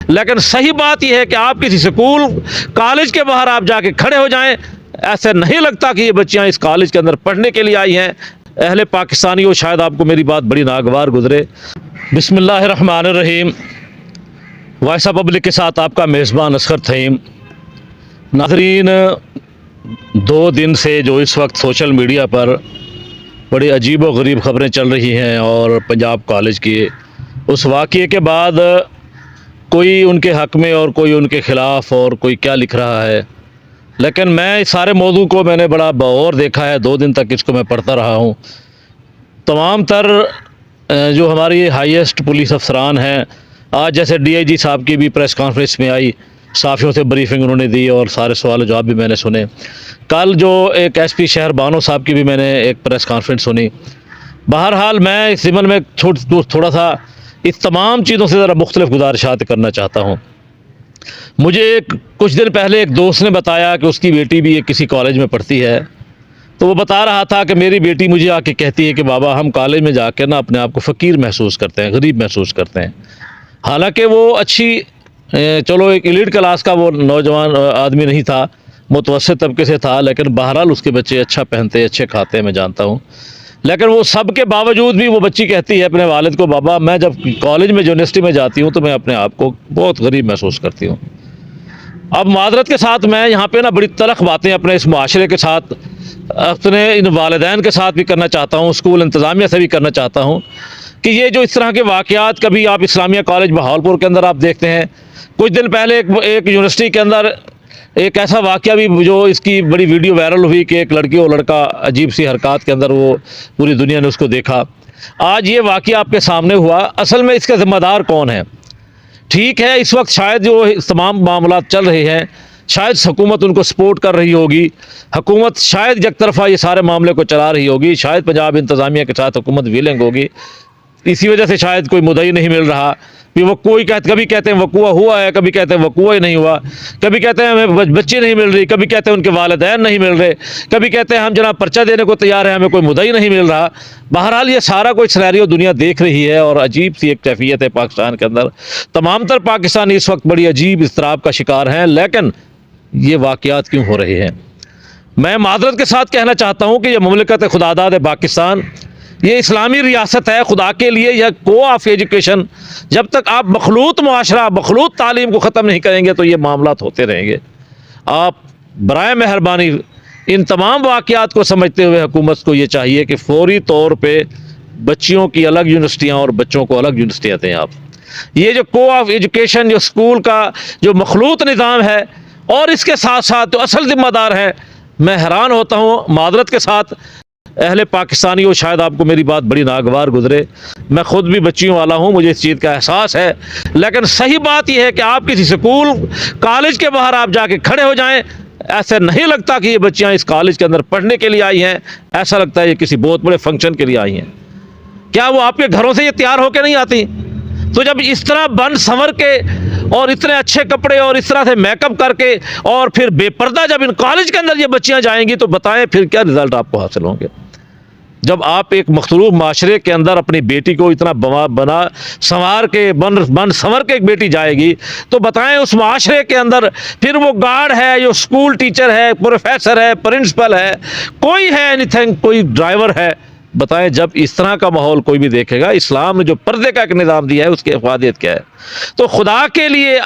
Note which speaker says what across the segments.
Speaker 1: لیکن صحیح بات یہ ہے کہ آپ کسی اسکول کالج کے باہر آپ جا کے کھڑے ہو جائیں، ایسے نہیں لگتا کہ یہ بچیاں اس کالج کے اندر پڑھنے کے لیے آئی ہیں۔ اہل پاکستانی ہو، شاید آپ کو میری بات بڑی ناگوار گزرے۔ بسم اللہ الرحمن الرحیم۔ وائس آف پبلک کے ساتھ آپ کا میزبان اصغر تھیم۔ ناظرین، 2 دن سے جو اس وقت سوشل میڈیا پر بڑی عجیب و غریب خبریں چل رہی ہیں، اور پنجاب کالج کی اس واقعے کے بعد کوئی ان کے حق میں اور کوئی ان کے خلاف اور کوئی کیا لکھ رہا ہے، لیکن میں اس سارے موضوع کو میں نے بڑا بغور دیکھا ہے۔ 2 دن تک اس کو میں پڑھتا رہا ہوں۔ تمام تر جو ہماری ہائیسٹ پولیس افسران ہیں، آج جیسے ڈی آئی جی صاحب کی بھی پریس کانفرنس میں آئی، صحافیوں سے بریفنگ انہوں نے دی اور سارے سوال و جواب بھی میں نے سنے۔ کل جو ایک ایس پی شہر بانو صاحب کی بھی میں نے ایک پریس کانفرنس سنی۔ بہرحال میں اس ضمن میں تھوڑا سا اس تمام چیزوں سے ذرا مختلف گزارشات کرنا چاہتا ہوں۔ مجھے کچھ دن پہلے ایک دوست نے بتایا کہ اس کی بیٹی بھی ایک کسی کالج میں پڑھتی ہے، تو وہ بتا رہا تھا کہ میری بیٹی مجھے آ کے کہتی ہے کہ بابا ہم کالج میں جا کے نا اپنے آپ کو فقیر محسوس کرتے ہیں، غریب محسوس کرتے ہیں۔ حالانکہ وہ اچھی چلو ایک ایلیٹ کلاس کا وہ نوجوان آدمی نہیں تھا، متوسط طبقے سے تھا، لیکن بہرحال اس کے بچے اچھا پہنتے، اچھے کھاتے، میں جانتا ہوں۔ لیکن وہ سب کے باوجود بھی وہ بچی کہتی ہے اپنے والد کو، بابا میں جب کالج میں یونیورسٹی میں جاتی ہوں تو میں اپنے آپ کو بہت غریب محسوس کرتی ہوں۔ اب معذرت کے ساتھ میں یہاں پہ نا بڑی تلخ باتیں اپنے اس معاشرے کے ساتھ، اپنے ان والدین کے ساتھ بھی کرنا چاہتا ہوں، اسکول انتظامیہ سے بھی کرنا چاہتا ہوں کہ یہ جو اس طرح کے واقعات کبھی آپ اسلامیہ کالج بہاولپور کے اندر آپ دیکھتے ہیں، کچھ دن پہلے ایک یونیورسٹی کے اندر ایک ایسا واقعہ بھی جو اس کی بڑی ویڈیو وائرل ہوئی کہ ایک لڑکی اور لڑکا عجیب سی حرکات کے اندر وہ پوری دنیا نے اس کو دیکھا۔ آج یہ واقعہ آپ کے سامنے ہوا، اصل میں اس کا ذمہ دار کون ہے؟ ٹھیک ہے، اس وقت شاید جو تمام معاملات چل رہے ہیں، شاید حکومت ان کو سپورٹ کر رہی ہوگی، حکومت شاید یک طرفہ یہ سارے معاملے کو چلا رہی ہوگی، شاید پنجاب انتظامیہ کے ساتھ حکومت ویلنگ ہوگی، اسی وجہ سے شاید کوئی مدعی نہیں مل رہا۔ کبھی کہتے ہیں وقوع ہوا ہے، کبھی کہتے ہیں وقوع ہی نہیں ہوا، کبھی کہتے ہیں ہمیں بچی نہیں مل رہی، کبھی کہتے ہیں ان کے والدین نہیں مل رہے، کبھی کہتے ہیں ہم جناب پرچہ دینے کو تیار ہیں، ہمیں کوئی مدعی نہیں مل رہا۔ بہرحال یہ سارا کوئی سینیریو دنیا دیکھ رہی ہے، اور عجیب سی ایک کیفیت ہے پاکستان کے اندر۔ تمام تر پاکستانی اس وقت بڑی عجیب اضطراب کا شکار ہیں، لیکن یہ واقعات کیوں ہو رہے ہیں؟ میں معذرت کے ساتھ کہنا چاہتا ہوں کہ یہ مملکت خداداد پاکستان، یہ اسلامی ریاست ہے۔ خدا کے لیے یہ کو آف ایجوکیشن، جب تک آپ مخلوط معاشرہ، مخلوط تعلیم کو ختم نہیں کریں گے تو یہ معاملات ہوتے رہیں گے۔ آپ برائے مہربانی ان تمام واقعات کو سمجھتے ہوئے حکومت کو یہ چاہیے کہ فوری طور پہ بچیوں کی الگ یونیورسٹیاں اور بچوں کو الگ یونیورسٹیاں دیں۔ آپ یہ جو کو آف ایجوکیشن، جو اسکول کا جو مخلوط نظام ہے، اور اس کے ساتھ ساتھ جو اصل ذمہ دار ہے، میں حیران ہوتا ہوں معذرت کے ساتھ اہل پاکستانی ہو، شاید آپ کو میری بات بڑی ناگوار گزرے، میں خود بھی بچیوں والا ہوں، مجھے اس چیز کا احساس ہے، لیکن صحیح بات یہ ہے کہ آپ کسی اسکول کالج کے باہر آپ جا کے کھڑے ہو جائیں، ایسے نہیں لگتا کہ یہ بچیاں اس کالج کے اندر پڑھنے کے لیے آئی ہیں، ایسا لگتا ہے یہ کسی بہت بڑے فنکشن کے لیے آئی ہیں۔ کیا وہ آپ کے گھروں سے یہ تیار ہو کے نہیں آتی؟ تو جب اس طرح بن سنور کے اور اتنے اچھے کپڑے اور اس طرح سے میک اپ کر کے اور پھر بے پردہ جب ان کالج کے اندر یہ بچیاں جائیں گی، تو بتائیں پھر کیا رزلٹ آپ کو حاصل ہوں گے؟ جب آپ ایک مختلف معاشرے کے اندر اپنی بیٹی کو اتنا بنا سنوار کے بن سنور کے ایک بیٹی جائے گی، تو بتائیں اس معاشرے کے اندر پھر وہ گارڈ ہے، جو اسکول ٹیچر ہے، پروفیسر ہے، پرنسپل ہے، کوئی ہے اینی تھنگ، کوئی ڈرائیور ہے، بتائیں جب اس طرح کا ماحول کوئی بھی دیکھے گا، اسلام نے جو پردے کا ایک نظام دیا ہے اس کی افادیت کیا ہے؟ تو خدا کے لیے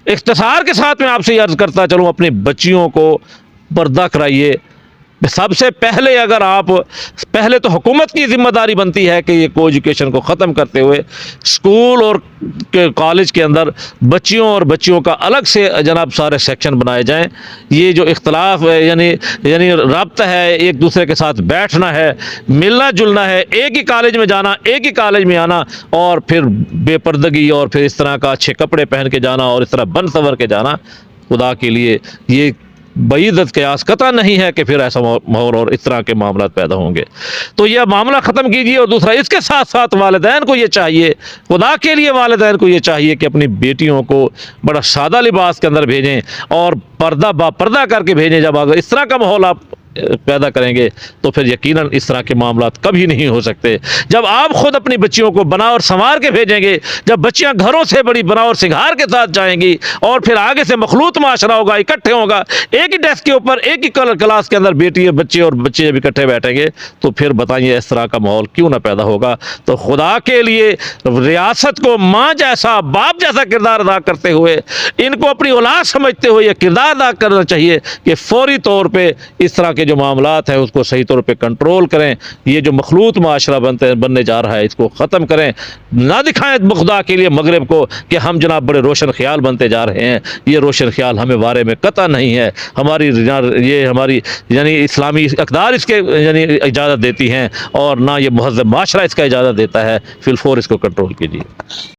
Speaker 1: اختصار کے ساتھ میں آپ سے یہ عرض کرتا چلوں، اپنی بچیوں کو پردہ کرائیے۔ سب سے پہلے اگر آپ پہلے تو حکومت کی ذمہ داری بنتی ہے کہ یہ کو ایجوکیشن کو ختم کرتے ہوئے اسکول اور کالج کے اندر بچیوں اور بچیوں کا الگ سے جناب سارے سیکشن بنائے جائیں۔ یہ جو اختلاف ہے، یعنی ربط ہے، ایک دوسرے کے ساتھ بیٹھنا ہے، ملنا جلنا ہے، ایک ہی کالج میں جانا، ایک ہی کالج میں آنا، اور پھر بے پردگی اور پھر اس طرح کا اچھے کپڑے پہن کے جانا اور اس طرح بن سنور کے جانا، خدا کے لیے یہ بعیدت قیاس قطع نہیں ہے کہ پھر ایسا ماحول اور اس طرح کے معاملات پیدا ہوں گے۔ تو یہ معاملہ ختم کیجیے، اور دوسرا اس کے ساتھ ساتھ والدین کو یہ چاہیے، خدا کے لیے والدین کو یہ چاہیے کہ اپنی بیٹیوں کو بڑا سادہ لباس کے اندر بھیجیں اور پردہ با پردہ کر کے بھیجیں۔ جب اگر اس طرح کا ماحول آپ پیدا کریں گے تو پھر یقیناً اس طرح کے معاملات کبھی نہیں ہو سکتے. جب آپ خود اپنی بچیوں کو بنا اور سنوار کے بھیجیں گے، جب بچیاں گھروں سے بڑی بنا اور سنگھار کے ساتھ جائیں گی، اور پھر آگے سے مخلوط معاشرہ ہوگا، اکٹھے ہوگا، ایک ہی ڈیسک کے اوپر ایک ہی کلاس کے اندر بیٹی بچے اور بچے جب اکٹھے بیٹھیں گے، تو پھر بتائیے اس طرح کا ماحول کیوں نہ پیدا ہوگا. تو خدا کے لیے ریاست کو ماں جیسا، باپ جیسا کردار ادا کرتے ہوئے، ان کو اپنی اولاد سمجھتے ہوئے یہ کردار ادا کرنا چاہیے کہ فوری طور پہ اس طرح کے جو معاملات ہیں اس کو صحیح طور پہ کنٹرول کریں. یہ جو مخلوط معاشرہ بننے جا رہا ہے اس کو ختم کریں. نہ دکھائیں خدا کے لیے مغرب کو کہ ہم جناب بڑے روشن خیال بنتے جا رہے ہیں. یہ روشن خیال ہمیں بارے میں قطع نہیں ہے. ہماری یعنی اسلامی اقدار اس کے یعنی اجازت دیتی ہیں، اور نہ یہ مہذب معاشرہ اس کا اجازت دیتا ہے. فی الفور اس کو کنٹرول کیجیے.